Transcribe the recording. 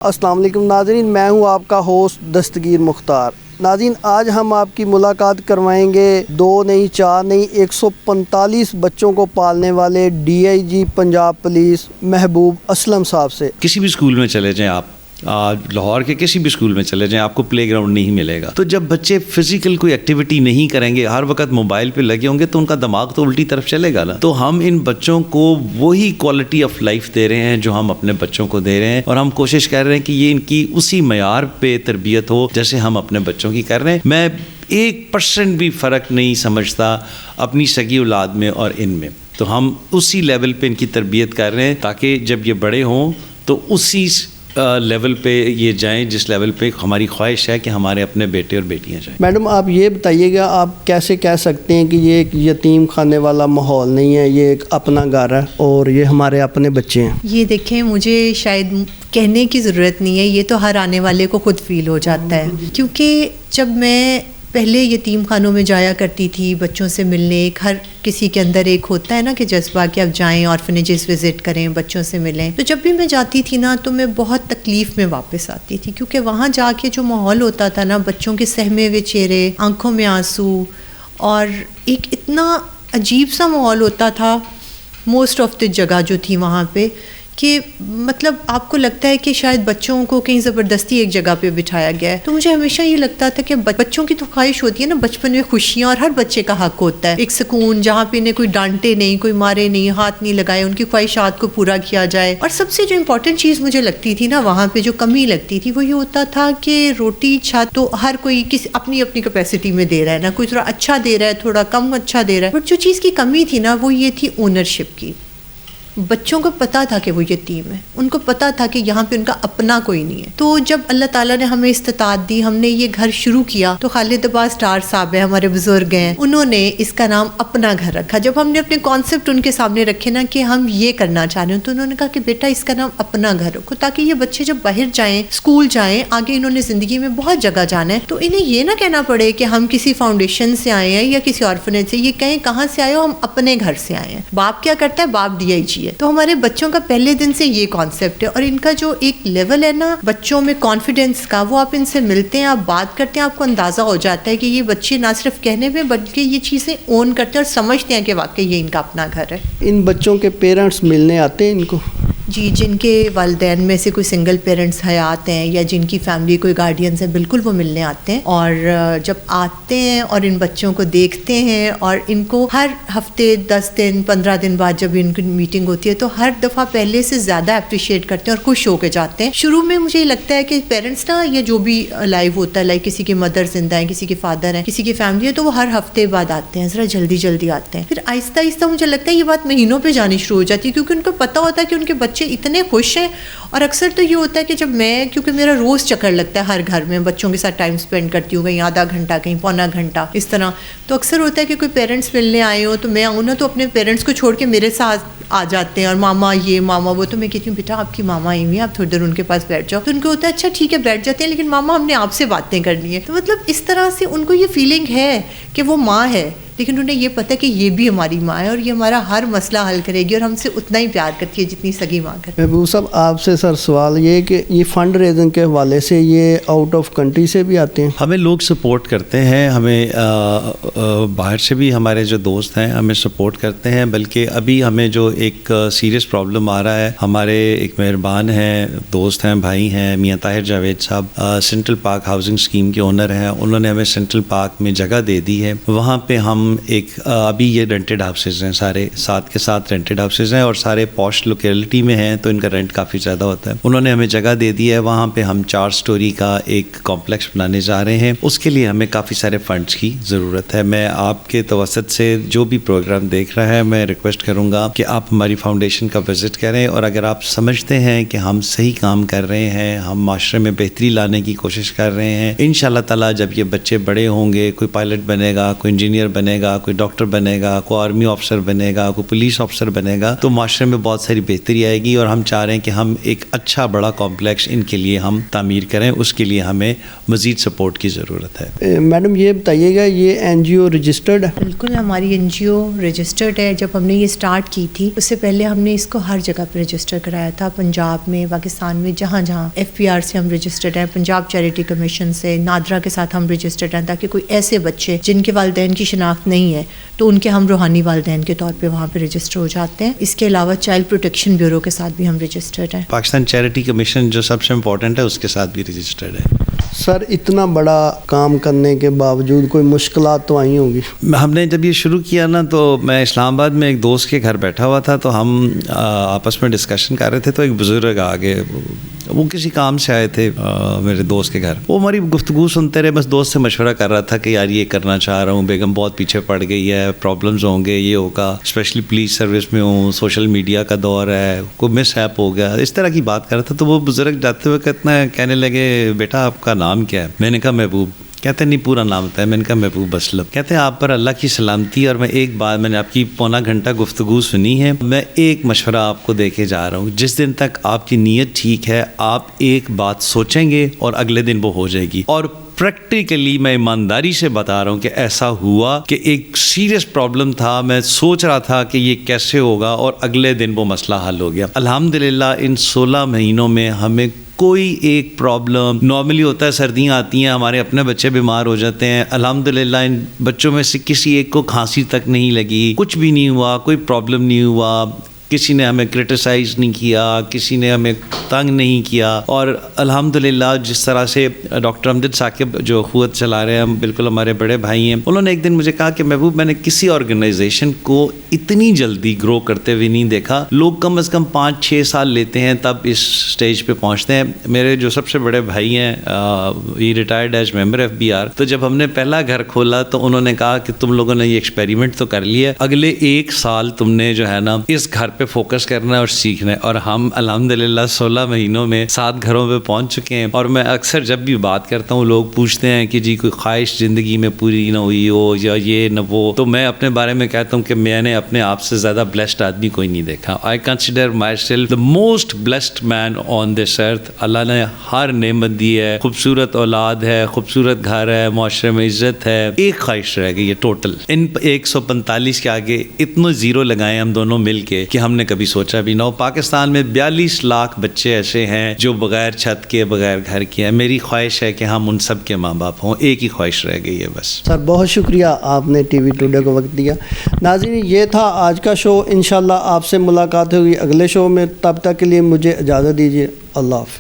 السلام علیکم ناظرین، میں ہوں آپ کا ہوسٹ دستگیر مختار۔ ناظرین، آج ہم آپ کی ملاقات کروائیں گے 2 نہیں 4 نہیں 145 بچوں کو پالنے والے DIG پنجاب پولیس محبوب اسلم صاحب سے۔ کسی بھی اسکول میں چلے جائیں آپ، لاہور کے کسی بھی اسکول میں چلے جائیں، آپ کو پلے گراؤنڈ نہیں ملے گا۔ تو جب بچے فزیکل کوئی ایکٹیویٹی نہیں کریں گے، ہر وقت موبائل پہ لگے ہوں گے، تو ان کا دماغ تو الٹی طرف چلے گا نا۔ تو ہم ان بچوں کو وہی کوالٹی آف لائف دے رہے ہیں جو ہم اپنے بچوں کو دے رہے ہیں، اور ہم کوشش کر رہے ہیں کہ یہ ان کی اسی معیار پہ تربیت ہو جیسے ہم اپنے بچوں کی کر رہے ہیں۔ میں 1% بھی فرق نہیں سمجھتا اپنی سگی اولاد میں اور ان میں۔ تو ہم اسی لیول پہ ان کی تربیت کر رہے ہیں تاکہ جب یہ بڑے ہوں تو اسی لیول پہ یہ جائیں جس لیول پہ ہماری خواہش ہے کہ ہمارے اپنے بیٹے اور بیٹیاں جائیں۔ میڈم، آپ یہ بتائیے گا، آپ کیسے کہہ سکتے ہیں کہ یہ ایک یتیم خانے والا ماحول نہیں ہے، یہ ایک اپنا گھر ہے اور یہ ہمارے اپنے بچے ہیں؟ یہ دیکھیں، مجھے شاید کہنے کی ضرورت نہیں ہے، یہ تو ہر آنے والے کو خود فیل ہو جاتا ہے، کیونکہ جب میں پہلے یتیم خانوں میں جایا کرتی تھی بچوں سے ملنے، ایک ہر کسی کے اندر ایک ہوتا ہے نا کہ جذبہ کہ اب جائیں آرفنیجز وزٹ کریں، بچوں سے ملیں۔ تو جب بھی میں جاتی تھی نا تو میں بہت تکلیف میں واپس آتی تھی، کیونکہ وہاں جا کے جو ماحول ہوتا تھا نا، بچوں کے سہمے ہوئے چہرے، آنکھوں میں آنسو، اور ایک اتنا عجیب سا ماحول ہوتا تھا موسٹ آف دی جگہ جو تھی وہاں پہ، کہ مطلب آپ کو لگتا ہے کہ شاید بچوں کو کہیں زبردستی ایک جگہ پہ بٹھایا گیا ہے۔ تو مجھے ہمیشہ یہ لگتا تھا کہ بچوں کی تو خواہش ہوتی ہے نا بچپن میں خوشیاں، اور ہر بچے کا حق ہوتا ہے ایک سکون جہاں پہ انہیں کوئی ڈانٹے نہیں، کوئی مارے نہیں، ہاتھ نہیں لگائے، ان کی خواہشات کو پورا کیا جائے۔ اور سب سے جو امپورٹنٹ چیز مجھے لگتی تھی نا وہاں پہ، جو کمی لگتی تھی، وہ یہ ہوتا تھا کہ روٹی چھت تو ہر کوئی کسی اپنی اپنی کیپیسٹی میں دے رہا ہے نا، کوئی تھوڑا اچھا دے رہا ہے، تھوڑا کم اچھا دے رہا ہے، بٹ جو چیز کی کمی تھی نا وہ یہ تھی اونرشپ کی۔ بچوں کو پتا تھا کہ وہ یتیم ہے، ان کو پتا تھا کہ یہاں پہ ان کا اپنا کوئی نہیں ہے۔ تو جب اللہ تعالیٰ نے ہمیں استطاعت دی، ہم نے یہ گھر شروع کیا، تو خالد عباس ڈار صاحب ہیں، ہمارے بزرگ ہیں، انہوں نے اس کا نام اپنا گھر رکھا۔ جب ہم نے اپنے کانسیپٹ ان کے سامنے رکھے نا کہ ہم یہ کرنا چاہ رہے ہیں، تو انہوں نے کہا کہ بیٹا اس کا نام اپنا گھر رکھو، تاکہ یہ بچے جب باہر جائیں، اسکول جائیں، آگے انہوں نے زندگی میں بہت جگہ جانا ہے، تو انہیں یہ نہ کہنا پڑے کہ ہم کسی فاؤنڈیشن سے آئے ہیں یا کسی آرفنیج سے، یہ کہیں کہاں سے آئے ہو، ہم اپنے گھر سے آئے ہیں۔ باپ کیا کرتا ہے؟ باپ DIG ہے۔ تو ہمارے بچوں کا پہلے دن سے یہ کانسیپٹ ہے، اور ان کا جو ایک لیول ہے نا بچوں میں کانفیڈنس کا، وہ آپ ان سے ملتے ہیں، آپ بات کرتے ہیں، آپ کو اندازہ ہو جاتا ہے کہ یہ بچے نہ صرف کہنے میں بلکہ یہ چیزیں اون کرتے ہیں اور سمجھتے ہیں کہ واقعی یہ ان کا اپنا گھر ہے۔ ان بچوں کے پیرنٹس ملنے آتے ہیں ان کو؟ جی، جن کے والدین میں سے کوئی سنگل پیرنٹس حیات ہیں یا جن کی فیملی کوئی گارڈینز ہیں، بالکل وہ ملنے آتے ہیں، اور جب آتے ہیں اور ان بچوں کو دیکھتے ہیں، اور ان کو ہر ہفتے 10 دن 15 دن بعد جب ان کی میٹنگ ہوتی ہے، تو ہر دفعہ پہلے سے زیادہ اپریشیٹ کرتے ہیں اور خوش ہو کے جاتے ہیں۔ شروع میں مجھے لگتا ہے کہ پیرنٹس نا، یا جو بھی لائیو ہوتا ہے، لائک کسی کی مدر زندہ ہیں، کسی کے فادر ہیں، کسی کی فیملی ہے، تو وہ ہر ہفتے بعد آتے ہیں، ذرا جلدی جلدی آتے ہیں۔ پھر آہستہ آہستہ مجھے لگتا ہے یہ بات مہینوں پہ جانی شروع ہو جاتی ہے، کیونکہ ان کو پتہ ہوتا ہے کہ ان کے بچے اتنے خوش ہیں۔ اور اکثر تو یہ ہوتا ہے کہ جب میں، کیونکہ میرا روز چکر لگتا ہے ہر گھر میں، بچوں کے ساتھ ٹائم سپینڈ کرتی ہوں، کہیں آدھا گھنٹہ، کہیں پونا گھنٹہ، اس طرح، تو اکثر ہوتا ہے کہ کوئی پیرنٹس ملنے آئے ہوں تو میں آؤں نا، تو اپنے پیرنٹس کو چھوڑ کے میرے ساتھ آ جاتے ہیں، اور ماما یہ ماما وہ، تو میں کہتی ہوں بیٹا آپ کی ماما آئی ہوئی ہیں، آپ تھوڑی دیر ان کے پاس بیٹھ جاؤ۔ تو ان کو ہوتا ہے اچھا ٹھیک ہے بیٹھ جاتے ہیں، لیکن ماما ہم نے آپ سے باتیں کرنی ہے۔ تو مطلب اس طرح سے ان کو یہ فیلنگ ہے کہ وہ ماں ہے، لیکن انہیں یہ پتہ ہے کہ یہ بھی ہماری ماں ہے، اور یہ ہمارا ہر مسئلہ حل کرے گی، اور ہم سے اتنا ہی پیار کرتی ہے جتنی سگی ماں کرتی ہے۔ محبوب صاحب، آپ سے سر سوال یہ کہ یہ فنڈ ریزنگ کے حوالے سے یہ آؤٹ آف کنٹری سے بھی آتے ہیں؟ ہمیں لوگ سپورٹ کرتے ہیں، ہمیں باہر سے بھی ہمارے جو دوست ہیں ہمیں سپورٹ کرتے ہیں، بلکہ ابھی ہمیں جو ایک سیریس پرابلم آ رہا ہے، ہمارے ایک مہربان ہیں، دوست ہیں، بھائی ہیں، میاں طاہر جاوید صاحب، سینٹرل پارک ہاؤسنگ اسکیم کے اونر ہیں، انہوں نے ہمیں سینٹرل پارک میں جگہ دے دی ہے۔ وہاں پہ ہم ایک ابھی یہ رینٹڈ ہاؤسز ہیں، سارے ساتھ کے ساتھ رینٹڈ ہاؤسز ہیں، اور سارے پوش لوکیلٹی میں ہیں، تو ان کا رینٹ کافی زیادہ ہوتا ہے۔ انہوں نے ہمیں جگہ دے دی ہے، وہاں پہ ہم 4 سٹوری کا ایک کمپلیکس بنانے جا رہے ہیں۔ اس کے لیے ہمیں کافی سارے فنڈز کی ضرورت ہے۔ میں آپ کے توسط سے جو بھی پروگرام دیکھ رہا ہے، میں ریکویسٹ کروں گا کہ آپ ہماری فاؤنڈیشن کا وزٹ کریں، اور اگر آپ سمجھتے ہیں کہ ہم صحیح کام کر رہے ہیں، ہم معاشرے میں بہتری لانے کی کوشش کر رہے ہیں، انشاءاللہ تعالیٰ جب یہ بچے بڑے ہوں گے، کوئی پائلٹ بنے گا، کوئی انجینئر بنے بنے گا, کوئی ڈاکٹر بنے گا, کوئی آرمی آفسر بنے گا, کوئی پولیس آفسر بنے گا, تو معاشرے میں بہت ساری بہتری آئے گی. اور ہم چاہ رہے ہیں کہ ہم ایک اچھا بڑا کمپلیکس ان کے لیے ہم تعمیر کریں. اس کے لیے ہمیں مزید سپورٹ کی ضرورت ہے. میڈم یہ بتائیے گا, یہ این جی او رجسٹرڈ ہے؟ بالکل, ہماری این جی او رجسٹرڈ ہے. جب ہم نے یہ سٹارٹ کی تھی اس سے پہلے ہم نے اس کو ہر جگہ پہ رجسٹر کرایا تھا, پنجاب میں, پاکستان میں, جہاں جہاں ایف پی آر سے ہم رجسٹرڈ ہیں, پنجاب چیریٹی کمیشن سے, نادرا کے ساتھ ہم رجسٹرڈ ہیں, تاکہ کوئی ایسے بچے جن کے والدین کی شناخت نہیں ہے تو ان کے ہم روحانی والدین کے طور پہ وہاں پہ رجسٹر ہو جاتے ہیں. اس کے علاوہ چائلڈ پروٹیکشن بیورو کے ساتھ بھی ہم رجسٹرڈ ہیں. پاکستان چیریٹی کمیشن جو سب سے امپورٹنٹ ہے اس کے ساتھ بھی رجسٹرڈ ہے. سر اتنا بڑا کام کرنے کے باوجود کوئی مشکلات تو آئی ہوں گی؟ ہم نے جب یہ شروع کیا نا, تو میں اسلام آباد میں ایک دوست کے گھر بیٹھا ہوا تھا, تو ہم آپس میں ڈسکشن کر رہے تھے, تو ایک بزرگ آگے, وہ کسی کام سے آئے تھے میرے دوست کے گھر. وہ ہماری گفتگو سنتے رہے, بس دوست سے مشورہ کر رہا تھا کہ یار یہ کرنا چاہ رہا ہوں, بیگم بہت پیچھے پڑ گئی ہے, پرابلمز ہوں گے, یہ ہوگا, اسپیشلی پولیس سروس میں ہوں, سوشل میڈیا کا دور ہے, کوئی مس ہیپ ہو گیا, اس طرح کی بات کر رہا تھا. تو وہ بزرگ جاتے ہوئے کہنے لگے, بیٹا آپ کا نام کیا ہے؟ میں نے کہا محبوب. کہتے ہیں نہیں پورا نام ہوتا ہے. میں نے کہا محبوب اسلم. کہتے ہیں آپ پر اللہ کی سلامتی, اور میں ایک بات, میں نے آپ کی پونا گھنٹہ گفتگو سنی ہے, میں ایک مشورہ آپ کو دے کے جا رہا ہوں. جس دن تک آپ کی نیت ٹھیک ہے, آپ ایک بات سوچیں گے اور اگلے دن وہ ہو جائے گی. اور پریکٹیکلی میں ایمانداری سے بتا رہا ہوں کہ ایسا ہوا کہ ایک سیریس پرابلم تھا, میں سوچ رہا تھا کہ یہ کیسے ہوگا, اور اگلے دن وہ مسئلہ حل ہو گیا. الحمدللہ ان 16 مہینوں میں ہمیں کوئی ایک پرابلم, نارملی ہوتا ہے سردیاں آتی ہیں, ہمارے اپنے بچے بیمار ہو جاتے ہیں, الحمدللہ ان بچوں میں سے کسی ایک کو کھانسی تک نہیں لگی, کچھ بھی نہیں ہوا, کوئی پرابلم نہیں ہوا, کسی نے ہمیں کرٹیسائز نہیں کیا, کسی نے ہمیں تنگ نہیں کیا. اور الحمدللہ جس طرح سے ڈاکٹر امجد ثاقب جو اخوت چلا رہے ہیں, بالکل ہمارے بڑے بھائی ہیں, انہوں نے ایک دن مجھے کہا کہ محبوب میں نے کسی آرگنائزیشن کو اتنی جلدی گرو کرتے ہوئے نہیں دیکھا. لوگ کم از کم 5-6 سال لیتے ہیں تب اس سٹیج پہ پہنچتے ہیں. میرے جو سب سے بڑے بھائی ہیں, ہی ریٹائرڈ ایز ممبر FBR, تو جب ہم نے پہلا گھر کھولا تو انہوں نے کہا کہ تم لوگوں نے یہ ایکسپیریمنٹ تو کر لیا, اگلے 1 سال تم نے جو ہے نا اس گھر پہ فوکس کرنا ہے اور سیکھنا ہے. اور ہم الحمدللہ 16 مہینوں میں 7 گھروں پہ پہنچ چکے ہیں. اور میں اکثر جب بھی بات کرتا ہوں, لوگ پوچھتے ہیں کہ جی کوئی خواہش زندگی میں پوری نہ ہوئی ہو یا یہ نہ وہ, تو میں اپنے بارے میں کہتا ہوں کہ میں نے اپنے آپ سے زیادہ بلیسڈ آدمی کوئی نہیں دیکھا. I consider myself the most blessed man on this earth. اللہ نے ہر نعمت دی ہے, خوبصورت اولاد ہے, خوبصورت گھر ہے, معاشرے میں عزت ہے. ایک خواہش رہ گئی ہے ٹوٹل, ان 145 کے آگے اتنے زیرو لگائے ہم دونوں مل کے کہ ہم نے کبھی سوچا بھی نہ ہو. پاکستان میں 42 لاکھ بچے ایسے ہیں جو بغیر چھت کے, بغیر گھر کے ہیں. میری خواہش ہے کہ ہم ان سب کے ماں باپ ہوں. ایک ہی خواہش رہ گئی ہے بس. سر بہت شکریہ, آپ نے ٹی وی ٹوڈے کو وقت دیا. ناظرین یہ تھا آج کا شو. انشاءاللہ آپ سے ملاقات ہوگی اگلے شو میں. تب تک کے لیے مجھے اجازت دیجیے. اللہ حافظ.